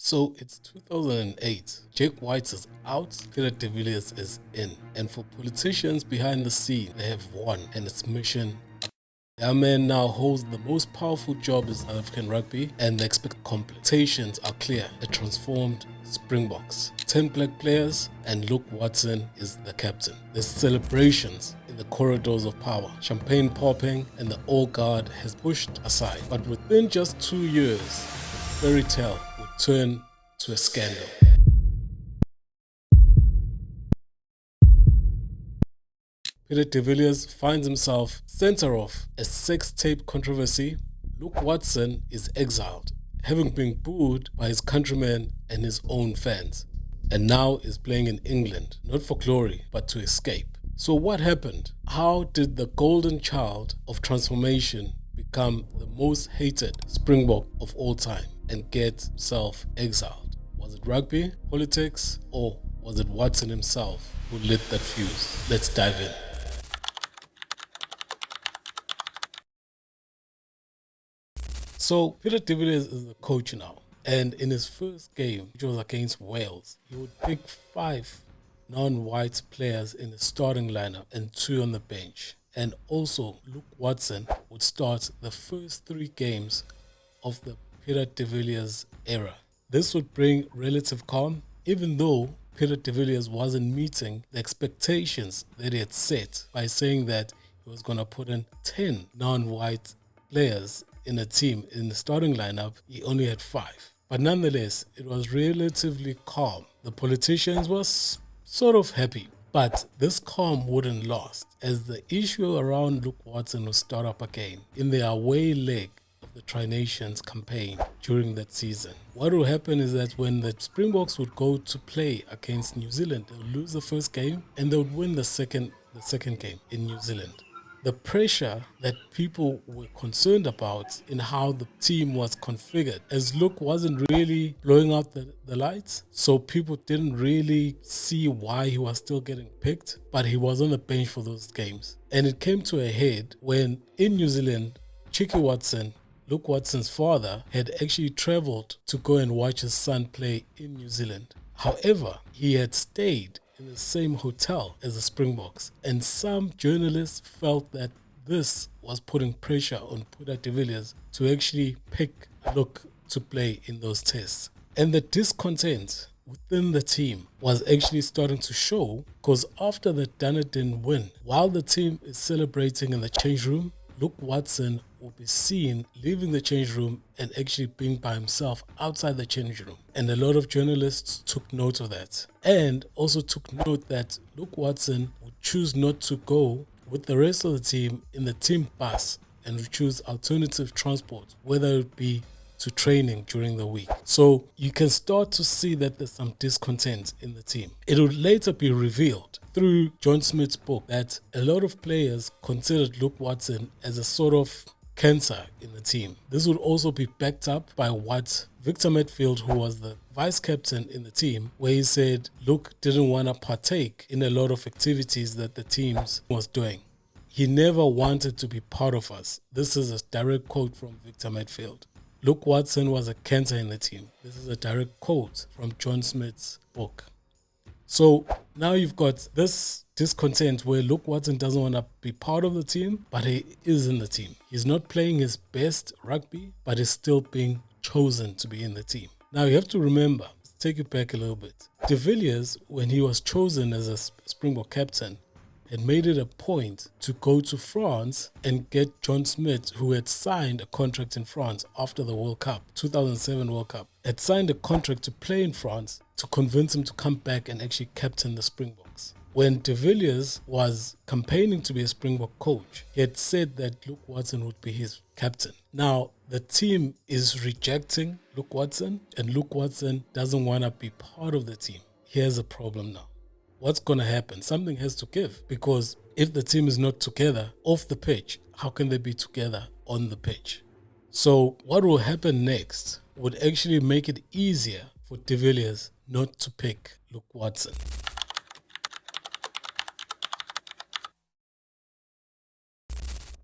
So it's 2008. Jake White is out, Peter de Villiers is in. And for politicians behind the scene, they have won and it's mission. Our man now holds the most powerful job in South African rugby and the expectations are clear. A transformed Springboks. 10 black players and Luke Watson is the captain. There's celebrations in the corridors of power. Champagne popping and the old guard has pushed aside. But within just 2 years, the fairy tale would turn to a scandal. Peter de Villiers finds himself center of a sex tape controversy. Luke Watson is exiled, having been booed by his countrymen and his own fans, and now is playing in England, not for glory, but to escape. So what happened? How did the golden child of transformation become the most hated Springbok of all time and get himself exiled? Was it rugby, politics, or was it Watson himself who lit that fuse? Let's dive in. So Peter de Villiers is the coach now, and in his first game, which was against Wales, he would pick 5 non-white players in the starting lineup and 2 on the bench. And also, Luke Watson would start the first 3 games of the Peter de Villiers era. This would bring relative calm, even though Peter de Villiers wasn't meeting the expectations that he had set by saying that he was going to put in 10 non-white players in a team. In the starting lineup, he only had 5. But nonetheless, it was relatively calm. The politicians were sort of happy. But this calm wouldn't last, as the issue around Luke Watson would start up again in the away leg of the Tri-Nations campaign during that season. What would happen is that when the Springboks would go to play against New Zealand, they would lose the first game and they would win the second game in New Zealand. The pressure that people were concerned about in how the team was configured, as Luke wasn't really blowing out the lights, so people didn't really see why he was still getting picked, but he was on the bench for those games. And it came to a head when in New Zealand, Cheeky Watson, Luke Watson's father, had actually travelled to go and watch his son play in New Zealand. However, he had stayed in the same hotel as the Springboks, and some journalists felt that this was putting pressure on Peter de Villiers to actually pick Luke to play in those tests. And the discontent within the team was actually starting to show, because after the Dunedin win, while the team is celebrating in the change room, Luke Watson will be seen leaving the change room and actually being by himself outside the change room. And a lot of journalists took note of that. And also took note that Luke Watson would choose not to go with the rest of the team in the team bus and would choose alternative transport, whether it be to training during the week. So you can start to see that there's some discontent in the team. It would later be revealed through John Smith's book that a lot of players considered Luke Watson as a sort of cancer in the team. This would also be backed up by what Victor Matfield, who was the vice captain in the team, where he said Luke didn't want to partake in a lot of activities that the teams was doing. He never wanted to be part of us. This is a direct quote from Victor Matfield. Luke Watson was a cancer in the team. This is a direct quote from John Smith's book. So now you've got this discontent where Luke Watson doesn't want to be part of the team, but he is in the team. He's not playing his best rugby, but he's still being chosen to be in the team. Now you have to remember, let's take it back a little bit. De Villiers, when he was chosen as a Springbok captain, had made it a point to go to France and get John Smith, who had signed a contract in France after the World Cup, 2007 World Cup, had signed a contract to play in France to convince him to come back and actually captain the Springboks. When de Villiers was campaigning to be a Springbok coach, he had said that Luke Watson would be his captain. Now, the team is rejecting Luke Watson, and Luke Watson doesn't want to be part of the team. Here's a problem now. What's going to happen? Something has to give, because if the team is not together off the pitch, how can they be together on the pitch? So what will happen next would actually make it easier for de Villiers not to pick Luke Watson.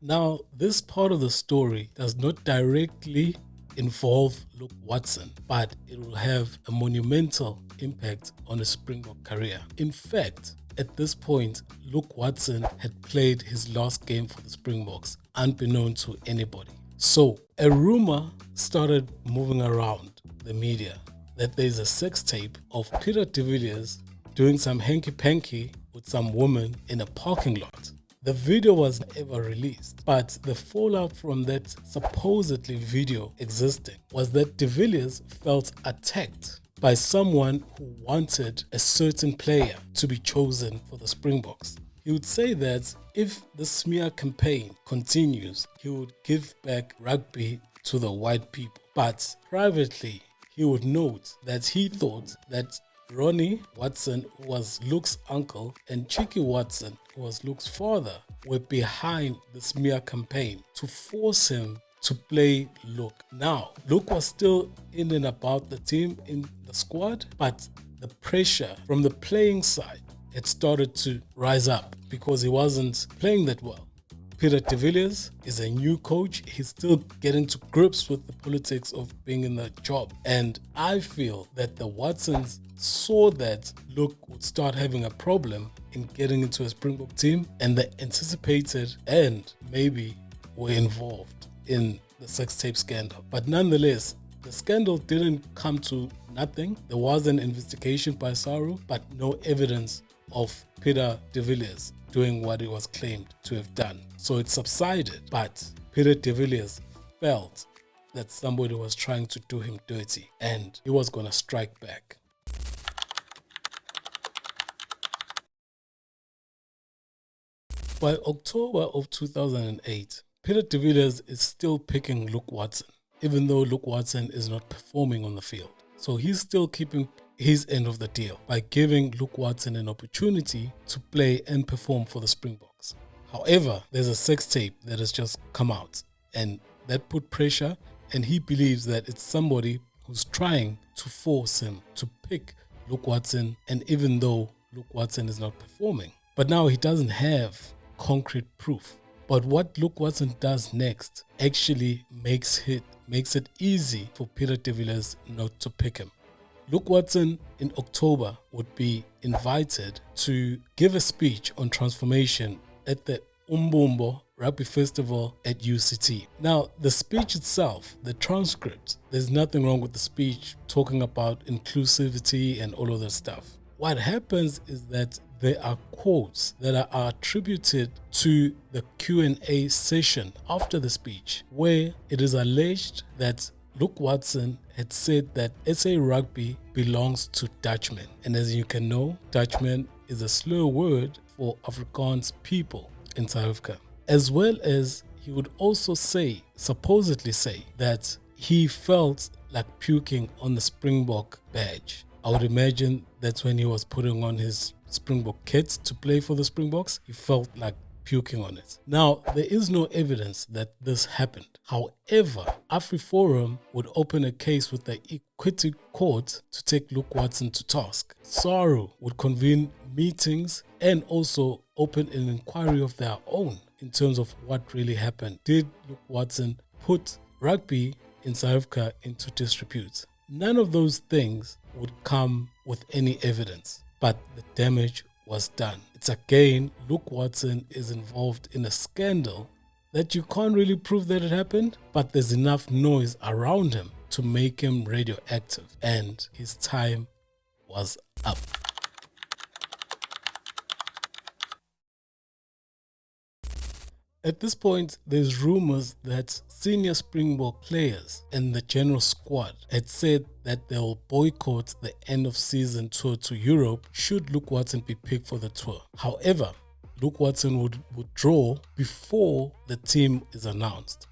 Now, this part of the story does not directly involve Luke Watson, but it will have a monumental impact on his Springbok career. In fact, at this point, Luke Watson had played his last game for the Springboks, unbeknown to anybody. So a rumor started moving around the media that there's a sex tape of Peter de Villiers doing some hanky-panky with some woman in a parking lot. The video was never released, but the fallout from that supposedly video existing was that de Villiers felt attacked by someone who wanted a certain player to be chosen for the Springboks. He would say that if the smear campaign continues, he would give back rugby to the white people. But privately, he would note that he thought that Ronnie Watson, who was Luke's uncle, and Cheeky Watson, who was Luke's father, were behind the smear campaign to force him to play Luke. Now, Luke was still in and about the team, in the squad, but the pressure from the playing side had started to rise up because he wasn't playing that well. Peter de Villiers is a new coach. He's still getting to grips with the politics of being in the job. And I feel that the Watsons saw that Luke would start having a problem in getting into a Springbok team, and they anticipated and maybe were involved in the sex tape scandal. But nonetheless, the scandal didn't come to nothing. There was an investigation by SARU, but no evidence of Peter de Villiers doing what he was claimed to have done. So it subsided, but Peter de Villiers felt that somebody was trying to do him dirty and he was going to strike back. By October of 2008, Peter de Villiers is still picking Luke Watson, even though Luke Watson is not performing on the field. So he's still keeping his end of the deal by giving Luke Watson an opportunity to play and perform for the Springboks. However, there's a sex tape that has just come out and that put pressure, and he believes that it's somebody who's trying to force him to pick Luke Watson, and even though Luke Watson is not performing. But now he doesn't have concrete proof. But what Luke Watson does next actually makes it easy for Peter de Villiers not to pick him. Luke Watson in October would be invited to give a speech on transformation at the Umbumbo Rugby Festival at UCT. Now, the speech itself, the transcript, there's nothing wrong with the speech talking about inclusivity and all of that stuff. What happens is that there are quotes that are attributed to the Q&A session after the speech, where it is alleged that Luke Watson had said that SA Rugby belongs to Dutchmen. And as you can know, Dutchman is a slur word for Afrikaans people in South Africa. As well as he would also supposedly say that he felt like puking on the Springbok badge. I would imagine that's when he was putting on his Springbok kit to play for the Springboks, he felt like puking on it. Now, there is no evidence that this happened. However, AfriForum would open a case with the Equity Court to take Luke Watson to task. SARU would convene meetings and also open an inquiry of their own in terms of what really happened. Did Luke Watson put rugby in South Africa into disrepute? None of those things would come with any evidence, but the damage was done. It's again, Luke Watson is involved in a scandal that you can't really prove that it happened, but there's enough noise around him to make him radioactive, and his time was up. At this point, there's rumors that senior Springbok players and the general squad had said that they'll boycott the end of season tour to Europe should Luke Watson be picked for the tour. However, Luke Watson would withdraw before the team is announced.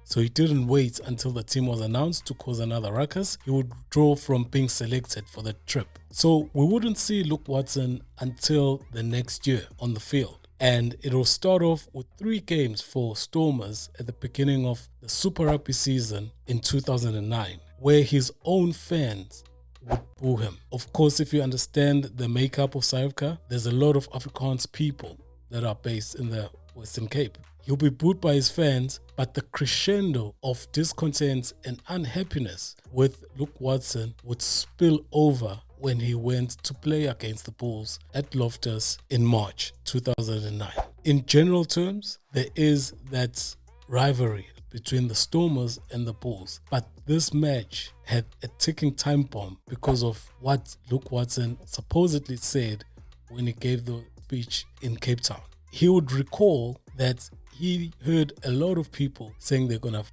So he didn't wait until the team was announced to cause another ruckus. He would withdraw from being selected for the trip. So we wouldn't see Luke Watson until the next year on the field. And it will start off with 3 games for Stormers at the beginning of the Super Rugby season in 2009, where his own fans would boo him. Of course, if you understand the makeup of South Africa, there's a lot of Afrikaans people that are based in the Western Cape. He'll be booed by his fans, but the crescendo of discontent and unhappiness with Luke Watson would spill over when he went to play against the Bulls at Loftus in March 2009. In general terms, there is that rivalry between the Stormers and the Bulls, but this match had a ticking time bomb because of what Luke Watson supposedly said when he gave the speech in Cape Town. He would recall that he heard a lot of people saying they're gonna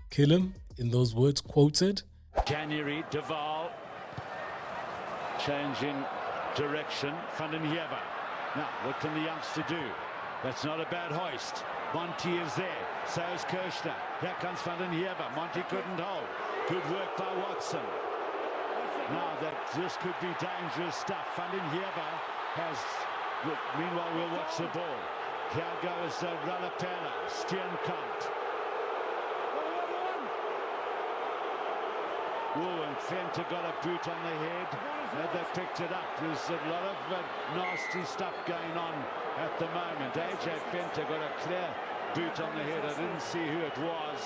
kill him, in those words quoted. January, Duval, change in direction, Van den Heever. Now, what can the youngster do? That's not a bad hoist. Monty is there, so is Kirshner. Here comes Van den Heever. Monty couldn't hold. Good work by Watson. Now, this could be dangerous stuff. Van den Heever has... Meanwhile, we'll watch the ball. Here goes Ralapella, Steenkamp. Oh, and Venter got a boot on the head. They picked it up. There's a lot of nasty stuff going on at the moment. AJ Venter got a clear boot on the head. I didn't see who it was.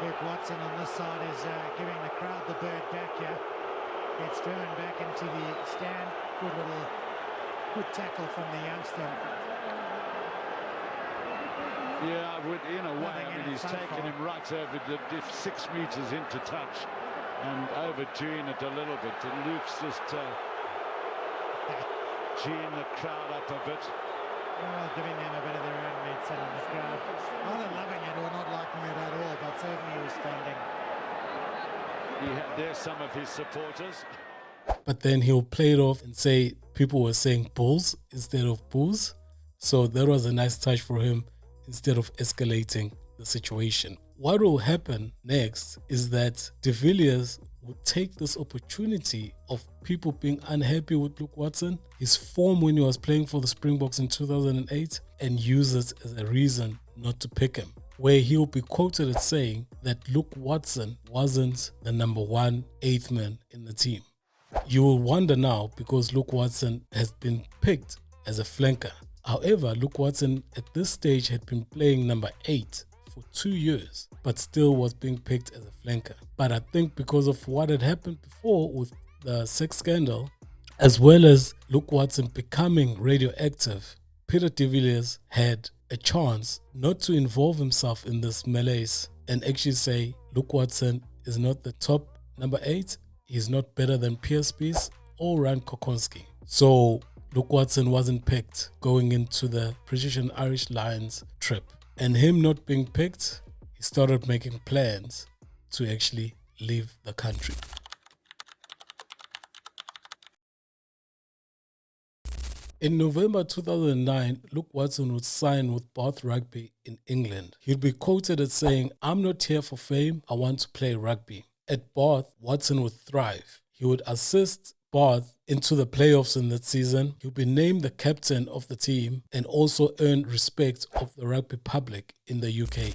Luke Watson on this side is giving the crowd the bird back here. Gets driven back into the stand. Good tackle from the youngster. Yeah, in a way, I mean, he's taken him right over the 6 meters into touch and overdoing it a little bit. And Luke's just geeing the crowd up a bit. Well, giving them a bit of their own medicine in the crowd. Either loving it or not liking it at all, but certainly responding. There's some of his supporters. But then he'll play it off and say people were saying bulls instead of bulls. So that was a nice touch for him instead of escalating the situation. What will happen next is that de Villiers would take this opportunity of people being unhappy with Luke Watson, his form when he was playing for the Springboks in 2008, and use it as a reason not to pick him, where he'll be quoted as saying that Luke Watson wasn't the number 1 eighth man in the team. You will wonder now because Luke Watson has been picked as a flanker. However, Luke Watson at this stage had been playing number 8 for 2 years, but still was being picked as a flanker. But I think because of what had happened before with the sex scandal, as well as Luke Watson becoming radioactive, Peter de Villiers had a chance not to involve himself in this malaise and actually say Luke Watson is not the top number 8, he's not better than Pierce Spies or Ryan Kokonski. So Luke Watson wasn't picked going into the British and Irish Lions trip. And him not being picked, he started making plans to actually leave the country. In November 2009, Luke Watson would sign with Bath Rugby in England. He'd be quoted as saying, "I'm not here for fame, I want to play rugby." At Bath, Watson would thrive. He would assist Bath into the playoffs in that season. He'll be named the captain of the team and also earned respect of the rugby public in the UK.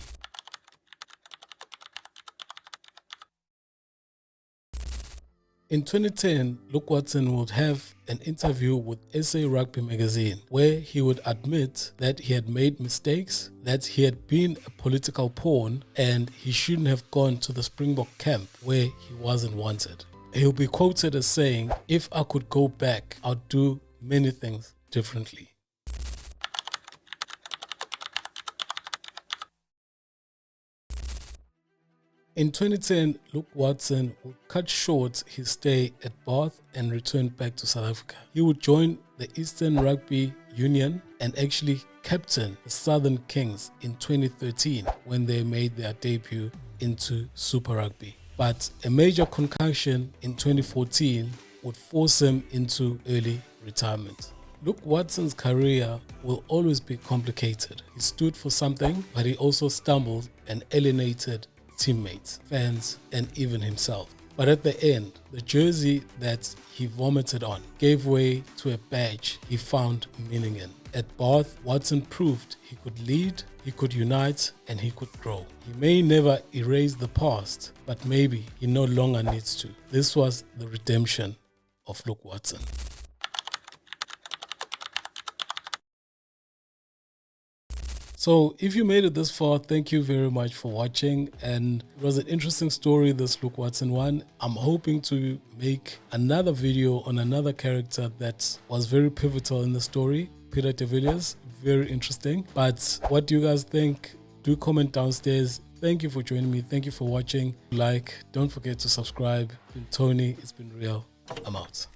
In 2010, Luke Watson would have an interview with SA Rugby magazine where he would admit that he had made mistakes, that he had been a political pawn, and he shouldn't have gone to the Springbok camp where he wasn't wanted. He'll be quoted as saying, "If I could go back, I'd do many things differently." In 2010, Luke Watson would cut short his stay at Bath and return back to South Africa. He would join the Eastern Rugby Union and actually captain the Southern Kings in 2013 when they made their debut into Super Rugby. But a major concussion in 2014 would force him into early retirement. Luke Watson's career will always be complicated. He stood for something, but he also stumbled and alienated teammates, fans, and even himself. But at the end, the jersey that he vomited on gave way to a badge he found meaning in. At Bath, Watson proved he could lead, he could unite, and he could grow. He may never erase the past, but maybe he no longer needs to. This was the redemption of Luke Watson. So if you made it this far, thank you very much for watching. And it was an interesting story, this Luke Watson one. I'm hoping to make another video on another character that was very pivotal in the story, Peter de Villiers. Very interesting. But what do you guys think? Do comment downstairs. Thank you for joining me. Thank you for watching. Like, don't forget to subscribe. It's been Tony. It's been real. I'm out.